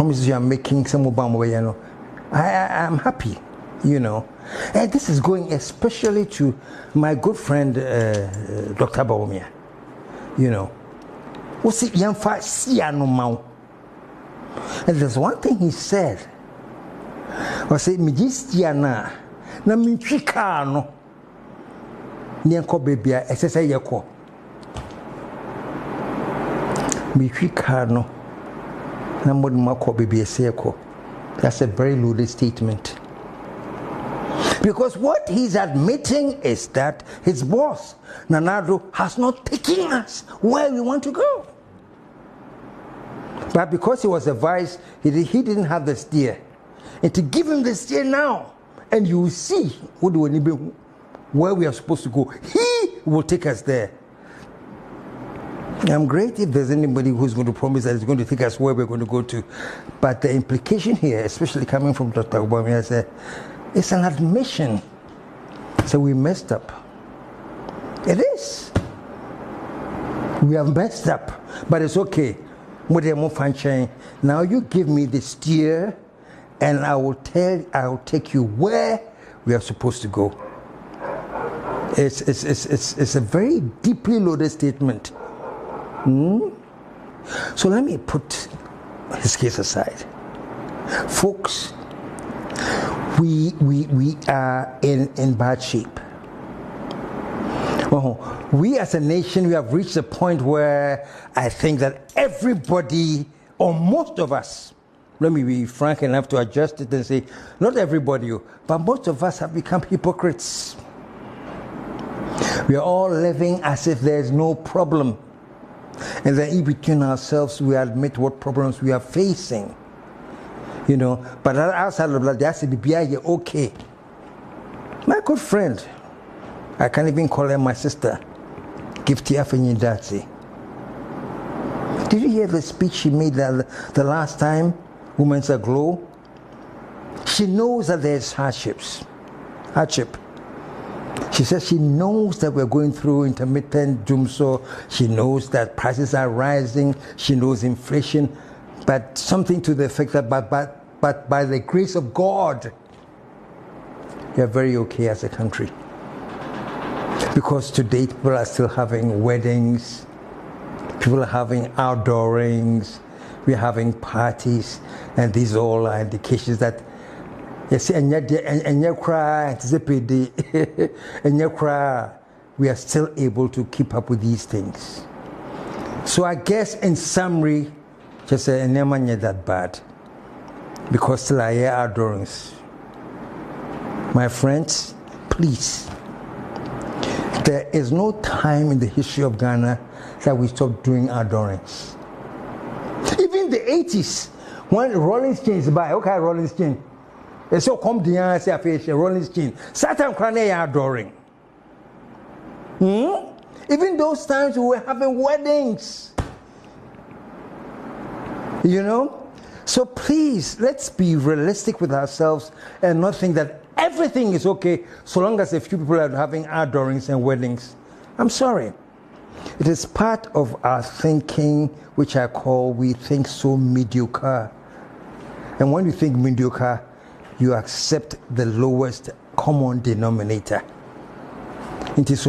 promises you are making, some Obama, you know, I'm happy, you know. And this is going especially to my good friend, Dr. BARWUMIAH, you know. What's it, young fat, see, I know. And there's one thing he said. I said, Mijistiana, na minchika no. Nyanko baby, I say yako. Minchika no. Na mod mako baby, I say yako. That's a very loaded statement. Because what he's admitting is that his boss, Nana-Addo, has not taken us where we want to go. But because he was a vice, he didn't have the steer. And to give him the steer now, and you will see where we are supposed to go, he will take us there. I'm great if there's anybody who's going to promise that he's going to take us where we're going to go to. But the implication here, especially coming from Dr. BARWUMIAH, it's an admission. So we messed up. It is. We have messed up. But it's okay. Now you give me the steer, and I'll take you where we are supposed to go. It's a very deeply loaded statement. So let me put his case aside. Folks, we are in bad shape. We as a nation, we have reached a point where I think that everybody, or most of us, let me be frank enough to adjust it and say, not everybody, but most of us have become hypocrites. We are all living as if there's no problem. And then in between ourselves, we admit what problems we are facing. You know, but outside of that, they have to be okay. My good friend, I can't even call her my sister, Gifty Afenyidati. Did you hear the speech she made the last time, Women's Aglow? She knows that there's hardship. She says she knows that we're going through intermittent doom, so she knows that prices are rising, she knows inflation, but something to the effect that but by the grace of God, we are very okay as a country. Because to date, people are still having weddings, people are having outdoorings, we're having parties, and these all are indications that we are still able to keep up with these things. So I guess in summary, just say never that bad, because still I hear outdoorings. My friends, please. There is no time in the history of Ghana that we stopped doing outdoorings. Even the 80s, when Rolling Stones by, okay, Rolling Stones, it's so come the answer of Rolling Stones. Satan crying outdooring. Even those times we were having weddings. You know? So please, let's be realistic with ourselves and not think that everything is okay so long as a few people are having outdoorings and weddings. I'm sorry. It is part of our thinking, which I call we think so mediocre. And when you think mediocre, you accept the lowest common denominator. It is